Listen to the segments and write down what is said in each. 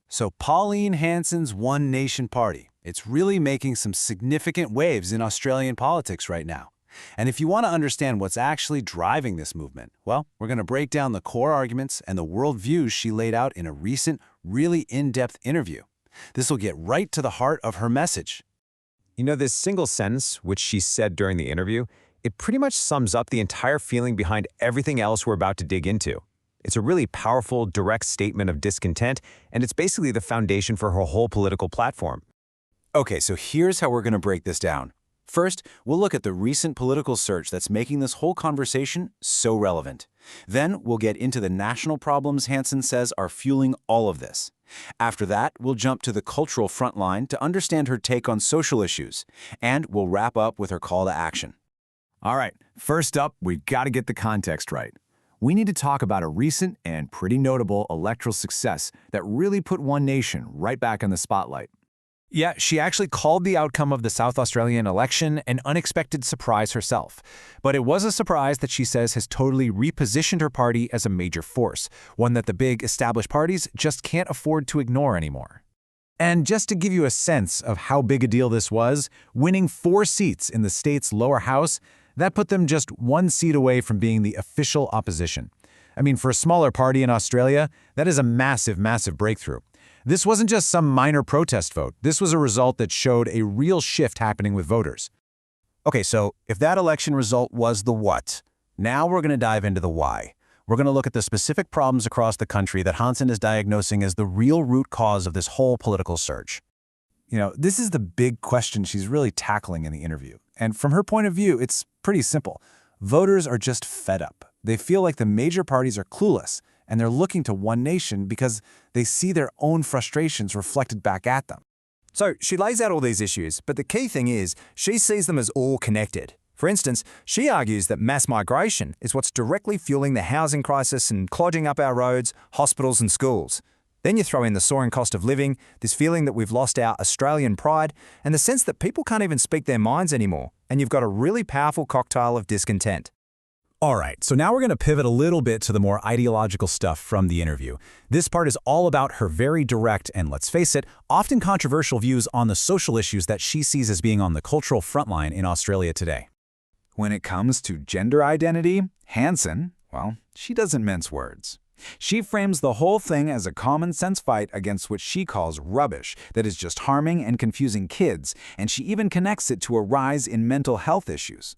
So Pauline Hanson's One Nation Party, it's really making some significant waves in Australian politics right now. And if you want to understand what's actually driving this movement, well, we're going to break down the core arguments and the worldviews she laid out in a recent, really in-depth interview. This will get right to the heart of her message. You know, this single sentence, which she said during the interview, it pretty much sums up the entire feeling behind everything else we're about to dig into. It's a really powerful, direct statement of discontent, and it's basically the foundation for her whole political platform. Okay, so here's how we're going to break this down. First, we'll look at the recent political surge that's making this whole conversation so relevant. Then, we'll get into the national problems Hanson says are fueling all of this. After that, we'll jump to the cultural front line to understand her take on social issues. And we'll wrap up with her call to action. All right, first up, we've got to get the context right. We need to talk about a recent and pretty notable electoral success that really put One Nation right back in the spotlight. Yeah, she actually called the outcome of the South Australian election an unexpected surprise herself. But it was a surprise that she says has totally repositioned her party as a major force, one that the big established parties just can't afford to ignore anymore. And just to give you a sense of how big a deal this was, winning 4 seats in the state's lower house, that put them just 1 seat away from being the official opposition. I mean, for a smaller party in Australia, that is a massive, massive breakthrough. This wasn't just some minor protest vote. This was a result that showed a real shift happening with voters. Okay, so if that election result was the what, now we're going to dive into the why. We're going to look at the specific problems across the country that Hanson is diagnosing as the real root cause of this whole political surge. You know, this is the big question she's really tackling in the interview. And from her point of view, it's pretty simple. Voters are just fed up. They feel like the major parties are clueless, and they're looking to One Nation because they see their own frustrations reflected back at them. So she lays out all these issues, but the key thing is she sees them as all connected. For instance, she argues that mass migration is what's directly fueling the housing crisis and clogging up our roads, hospitals and schools. Then you throw in the soaring cost of living, this feeling that we've lost our Australian pride, and the sense that people can't even speak their minds anymore, and you've got a really powerful cocktail of discontent. All right, so now we're going to pivot a little bit to the more ideological stuff from the interview. This part is all about her very direct and, let's face it, often controversial views on the social issues that she sees as being on the cultural frontline in Australia today. When it comes to gender identity, Hanson, well, she doesn't mince words. She frames the whole thing as a common-sense fight against what she calls rubbish that is just harming and confusing kids, and she even connects it to a rise in mental health issues.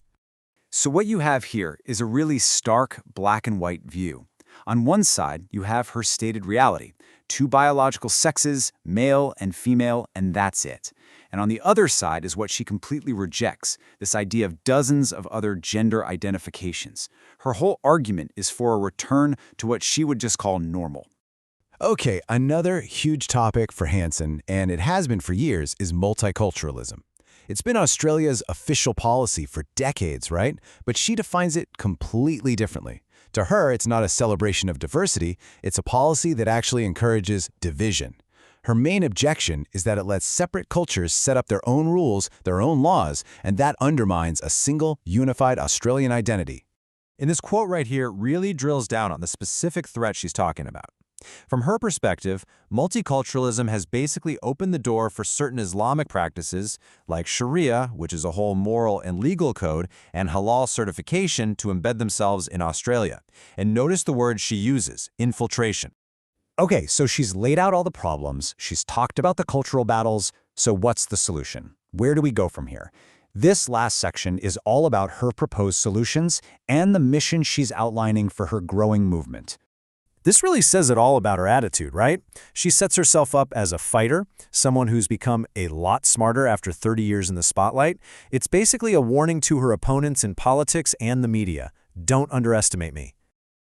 So what you have here is a really stark black and white view. On one side, you have her stated reality, 2 biological sexes, male and female, and that's it. And on the other side is what she completely rejects, this idea of dozens of other gender identifications. Her whole argument is for a return to what she would just call normal. Okay, another huge topic for Hanson, and it has been for years, is multiculturalism. It's been Australia's official policy for decades, right? But she defines it completely differently. To her, it's not a celebration of diversity, it's a policy that actually encourages division. Her main objection is that it lets separate cultures set up their own rules, their own laws, and that undermines a single, unified Australian identity. And this quote right here really drills down on the specific threat she's talking about. From her perspective, multiculturalism has basically opened the door for certain Islamic practices like Sharia, which is a whole moral and legal code, and halal certification to embed themselves in Australia. And notice the word she uses, infiltration. Okay, so she's laid out all the problems, she's talked about the cultural battles, so what's the solution? Where do we go from here? This last section is all about her proposed solutions and the mission she's outlining for her growing movement. This really says it all about her attitude, right? She sets herself up as a fighter, someone who's become a lot smarter after 30 years in the spotlight. It's basically a warning to her opponents in politics and the media. Don't underestimate me.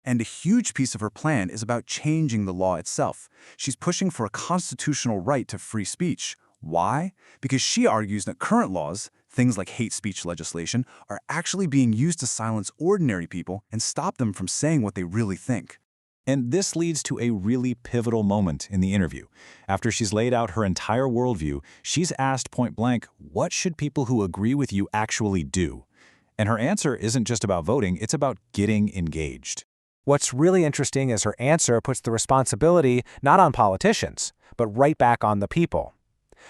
And a huge piece of her plan is about changing the law itself. She's pushing for a constitutional right to free speech. Why? Because she argues that current laws, things like hate speech legislation, are actually being used to silence ordinary people and stop them from saying what they really think. And this leads to a really pivotal moment in the interview. After she's laid out her entire worldview, she's asked point blank, what should people who agree with you actually do? And her answer isn't just about voting, it's about getting engaged. What's really interesting is her answer puts the responsibility not on politicians, but right back on the people.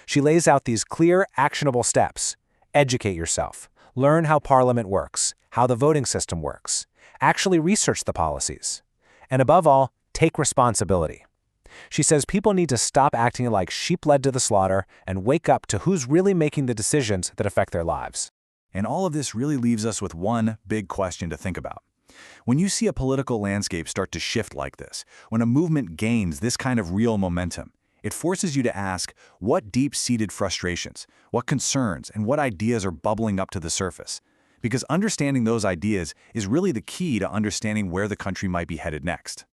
She lays out these clear, actionable steps. Educate yourself. Learn how Parliament works, how the voting system works. Actually research the policies. And above all, take responsibility. She says people need to stop acting like sheep led to the slaughter and wake up to who's really making the decisions that affect their lives. And all of this really leaves us with one big question to think about. When you see a political landscape start to shift like this, when a movement gains this kind of real momentum, it forces you to ask what deep-seated frustrations, what concerns, and what ideas are bubbling up to the surface. Because understanding those ideas is really the key to understanding where the country might be headed next.